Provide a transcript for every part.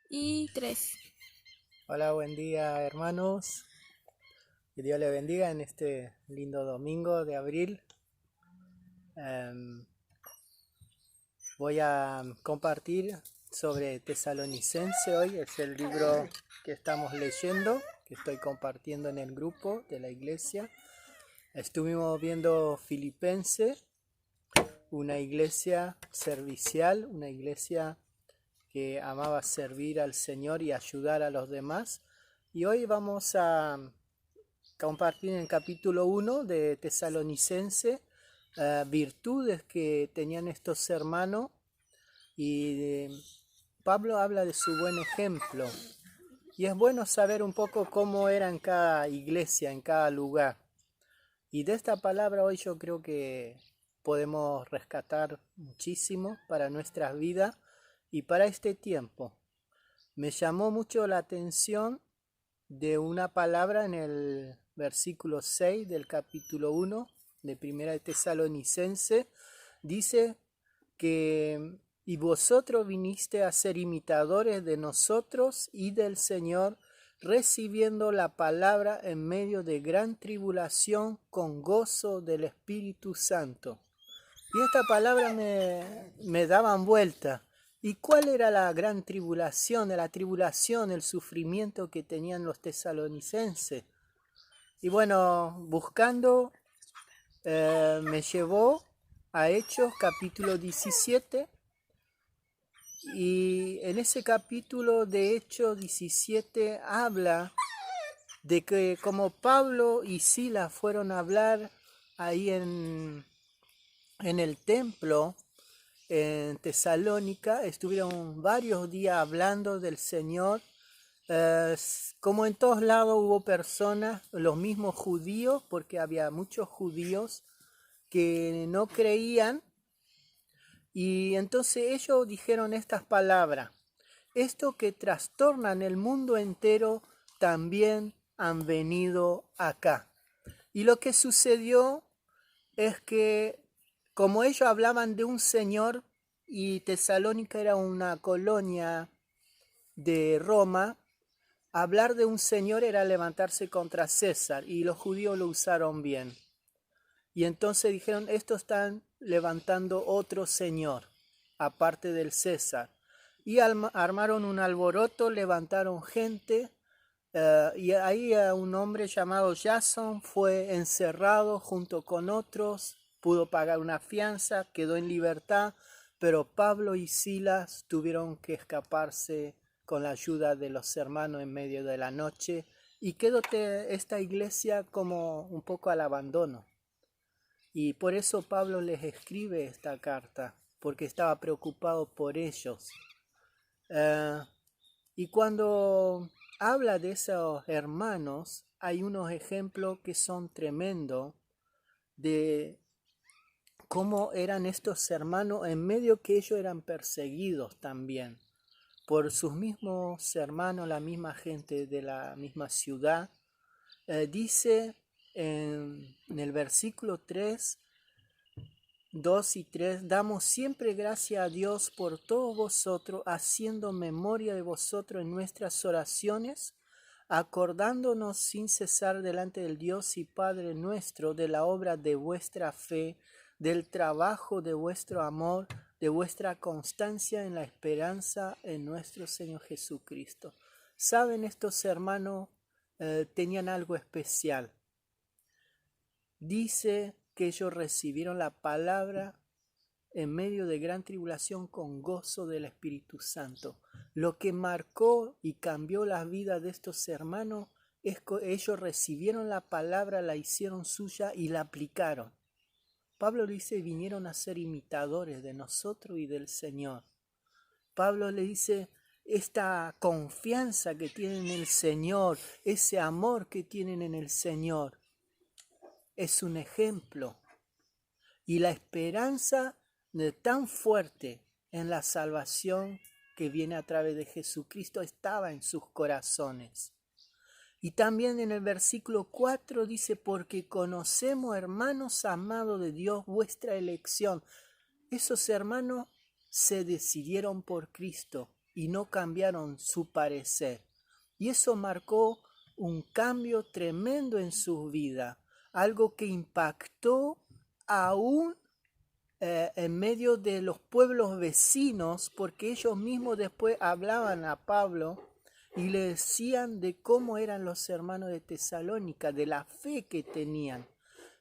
Y 3. Hola, buen día hermanos. Que Dios les bendiga en este lindo domingo de abril. Em, Voy a compartir sobre Tesalonicense hoy. Es el libro que estamos leyendo, que estoy compartiendo en el grupo de la iglesia. Estuvimos viendo Filipense, una iglesia servicial, una iglesia que amaba servir al Señor y ayudar a los demás. Y hoy vamos a compartir en el capítulo 1 de Tesalonicense virtudes que tenían estos hermanos y Pablo habla de su buen ejemplo y es bueno saber un poco cómo era en cada iglesia, en cada lugar. Y de esta palabra hoy yo creo que podemos rescatar muchísimo para nuestras vidas y para este tiempo. Me llamó mucho la atención de una palabra en el versículo 6 del capítulo 1 de Primera de Tesalonicense. Dice que y vosotros viniste a ser imitadores de nosotros y del Señor, recibiendo la palabra en medio de gran tribulación con gozo del Espíritu Santo. Y esta palabra me daban vuelta. ¿Y cuál era la gran tribulación, la tribulación, el sufrimiento que tenían los tesalonicenses? Y bueno, buscando, me llevó a Hechos capítulo 17. Y en ese capítulo de Hechos 17 habla de que como Pablo y Silas fueron a hablar ahí en el templo, en Tesalónica, estuvieron varios días hablando del Señor. Como en todos lados hubo personas, los mismos judíos, porque había muchos judíos que no creían, y entonces ellos dijeron estas palabras: esto que trastornan el mundo entero también han venido acá. Y lo que sucedió es que como ellos hablaban de un señor, y Tesalónica era una colonia de Roma, hablar de un señor era levantarse contra César, y los judíos lo usaron bien. Y entonces dijeron, estos están levantando otro señor, aparte del César. Y armaron un alboroto, levantaron gente, y ahí un hombre llamado Jason fue encerrado junto con otros, pudo pagar una fianza, quedó en libertad, pero Pablo y Silas tuvieron que escaparse con la ayuda de los hermanos en medio de la noche, y quedó esta iglesia como un poco al abandono. Y por eso Pablo les escribe esta carta, porque estaba preocupado por ellos. Eh, y cuando habla de esos hermanos, hay unos ejemplos que son tremendos de cómo eran estos hermanos en medio que ellos eran perseguidos también por sus mismos hermanos, la misma gente de la misma ciudad. Dice en el versículo 3, 2 y 3, damos siempre gracias a Dios por todos vosotros, haciendo memoria de vosotros en nuestras oraciones, acordándonos sin cesar delante del Dios y Padre nuestro de la obra de vuestra fe, del trabajo de vuestro amor, de vuestra constancia en la esperanza en nuestro Señor Jesucristo. Saben, estos hermanos tenían algo especial. Dice que ellos recibieron la palabra en medio de gran tribulación con gozo del Espíritu Santo. Lo que marcó y cambió la vida de estos hermanos es que ellos recibieron la palabra, la hicieron suya y la aplicaron. Pablo le dice, vinieron a ser imitadores de nosotros y del Señor. Pablo le dice, esta confianza que tienen en el Señor, ese amor que tienen en el Señor, es un ejemplo. Y la esperanza de tan fuerte en la salvación que viene a través de Jesucristo estaba en sus corazones. Y también en el versículo 4 dice, porque conocemos, hermanos amados de Dios, vuestra elección. Esos hermanos se decidieron por Cristo y no cambiaron su parecer. Y eso marcó un cambio tremendo en su vida, algo que impactó aún en medio de los pueblos vecinos, porque ellos mismos después hablaban a Pablo y le decían de cómo eran los hermanos de Tesalónica, de la fe que tenían.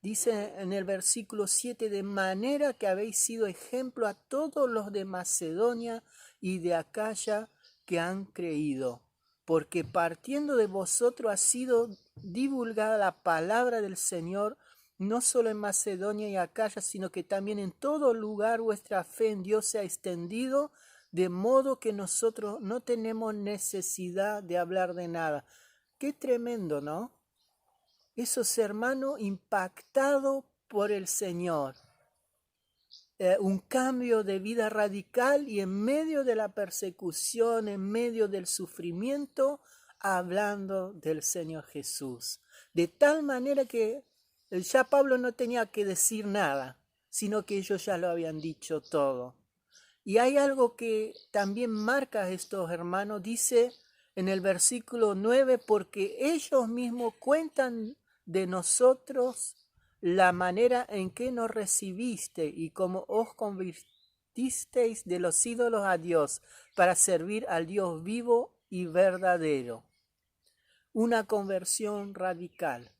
Dice en el versículo 7, de manera que habéis sido ejemplo a todos los de Macedonia y de Acaya que han creído, porque partiendo de vosotros ha sido divulgada la palabra del Señor, no solo en Macedonia y Acaya, sino que también en todo lugar vuestra fe en Dios se ha extendido, de modo que nosotros no tenemos necesidad de hablar de nada. Qué tremendo, ¿no? Esos hermanos impactados por el Señor. Un cambio de vida radical y en medio de la persecución, en medio del sufrimiento, hablando del Señor Jesús. De tal manera que ya Pablo no tenía que decir nada, sino que ellos ya lo habían dicho todo. Y hay algo que también marca a estos hermanos, dice en el versículo 9, porque ellos mismos cuentan de nosotros la manera en que nos recibiste y cómo os convirtisteis de los ídolos a Dios para servir al Dios vivo y verdadero. Una conversión radical.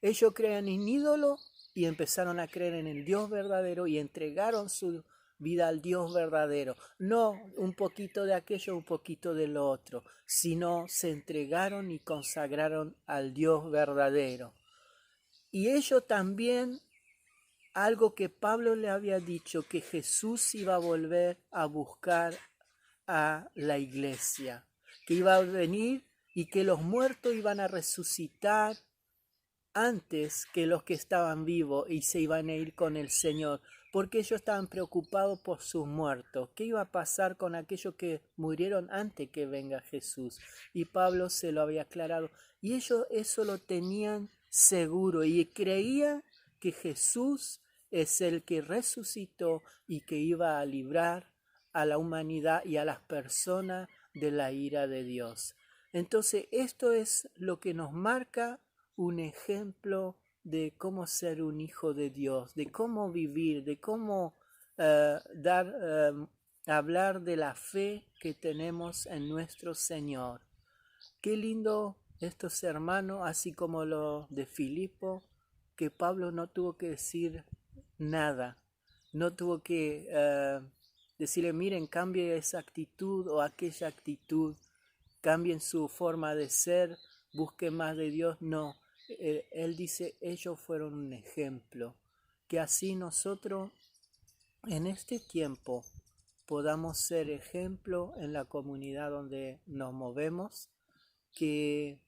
Ellos creían en ídolo y empezaron a creer en el Dios verdadero y entregaron su vida al Dios verdadero. No un poquito de aquello, un poquito de lo otro, sino se entregaron y consagraron al Dios verdadero. Y ellos también, algo que Pablo le había dicho, que Jesús iba a volver a buscar a la iglesia, que iba a venir y que los muertos iban a resucitar antes que los que estaban vivos y se iban a ir con el Señor, porque ellos estaban preocupados por sus muertos. ¿Qué iba a pasar con aquellos que murieron antes que venga Jesús? Y Pablo se lo había aclarado. Y ellos eso lo tenían seguro y creían que Jesús es el que resucitó y que iba a librar a la humanidad y a las personas de la ira de Dios. Entonces esto es lo que nos marca un ejemplo de cómo ser un hijo de Dios, de cómo vivir, de cómo hablar de la fe que tenemos en nuestro Señor. Qué lindo estos hermanos, así como los de Filipo, que Pablo no tuvo que decir nada, no tuvo que decirle, miren, cambie esa actitud o aquella actitud, cambien su forma de ser, busquen más de Dios. No, él dice, ellos fueron un ejemplo, que así nosotros en este tiempo podamos ser ejemplo en la comunidad donde nos movemos, que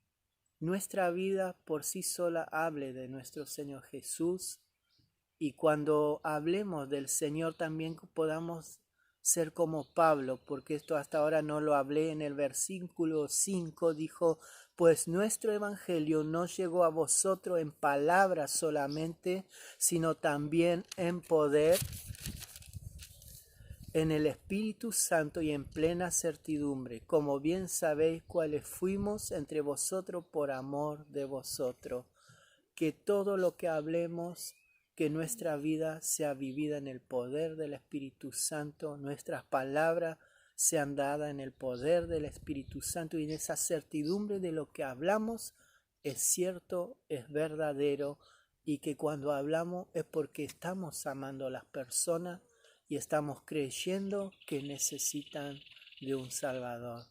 nuestra vida por sí sola hable de nuestro Señor Jesús, y cuando hablemos del Señor también podamos ser como Pablo, porque esto hasta ahora no lo hablé. En el versículo 5 dijo, pues nuestro evangelio no llegó a vosotros en palabras solamente, sino también en poder, en el Espíritu Santo y en plena certidumbre, como bien sabéis cuáles fuimos entre vosotros por amor de vosotros. Que todo lo que hablemos, que nuestra vida sea vivida en el poder del Espíritu Santo, nuestras palabras sean dadas en el poder del Espíritu Santo y en esa certidumbre de lo que hablamos es cierto, es verdadero, y que cuando hablamos es porque estamos amando a las personas y estamos creyendo que necesitan de un Salvador.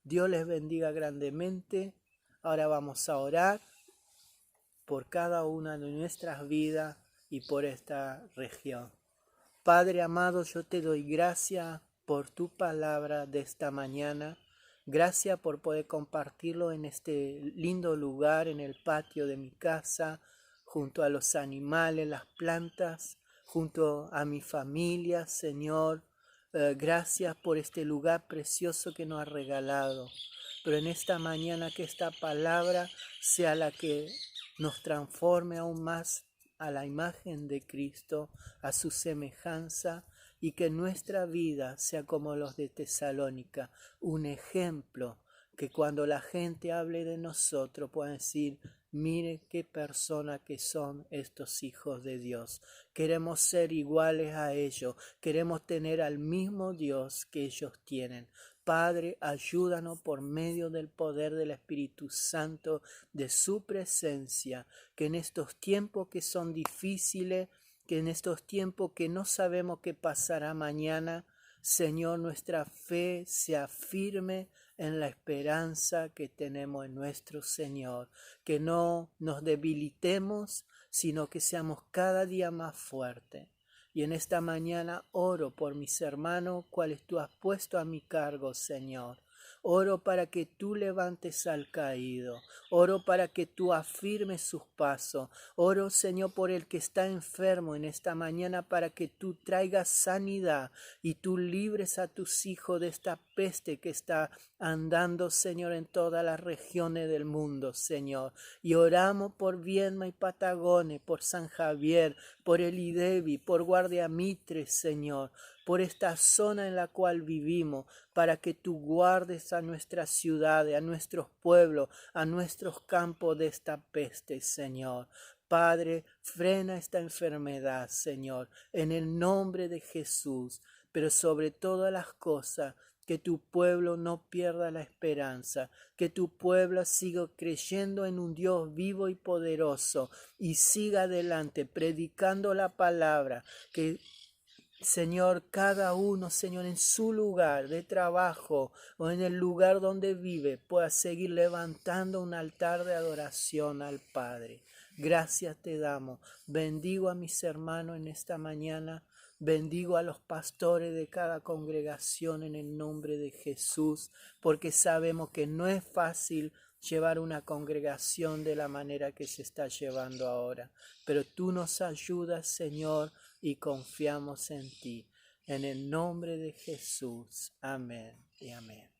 Dios les bendiga grandemente. Ahora vamos a orar por cada una de nuestras vidas y por esta región. Padre amado, yo te doy gracias por tu palabra de esta mañana. Gracias por poder compartirlo en este lindo lugar, en el patio de mi casa, junto a los animales, las plantas, junto a mi familia, Señor. Gracias por este lugar precioso que nos has regalado. Pero en esta mañana que esta palabra sea la que nos transforme aún más a la imagen de Cristo, a su semejanza, y que nuestra vida sea como los de Tesalónica, un ejemplo, que cuando la gente hable de nosotros pueda decir, mire qué persona que son estos hijos de Dios. Queremos ser iguales a ellos, queremos tener al mismo Dios que ellos tienen. Padre, ayúdanos por medio del poder del Espíritu Santo, de su presencia, que en estos tiempos que son difíciles, que en estos tiempos que no sabemos qué pasará mañana, Señor, nuestra fe sea firme en la esperanza que tenemos en nuestro Señor, que no nos debilitemos, sino que seamos cada día más fuertes. Y en esta mañana oro por mis hermanos, cuales tú has puesto a mi cargo, Señor. Oro para que tú levantes al caído. Oro para que tú afirmes sus pasos. Oro, Señor, por el que está enfermo en esta mañana, para que tú traigas sanidad y tú libres a tus hijos de esta peste que está andando, Señor, en todas las regiones del mundo, Señor. Y oramos por Viedma y Patagones, por San Javier, por el IDEBI, por Guardia Mitre, Señor, por esta zona en la cual vivimos, para que tú guardes a nuestras ciudades, a nuestros pueblos, a nuestros campos de esta peste, Señor. Padre, frena esta enfermedad, Señor, en el nombre de Jesús, pero sobre todas las cosas, que tu pueblo no pierda la esperanza, que tu pueblo siga creyendo en un Dios vivo y poderoso y siga adelante predicando la palabra, que Señor, cada uno, Señor, en su lugar de trabajo o en el lugar donde vive, pueda seguir levantando un altar de adoración al Padre. Gracias te damos. Bendigo a mis hermanos en esta mañana. Bendigo a los pastores de cada congregación en el nombre de Jesús, porque sabemos que no es fácil llevar una congregación de la manera que se está llevando ahora. Pero tú nos ayudas, Señor, y confiamos en ti. En el nombre de Jesús. Amén y amén.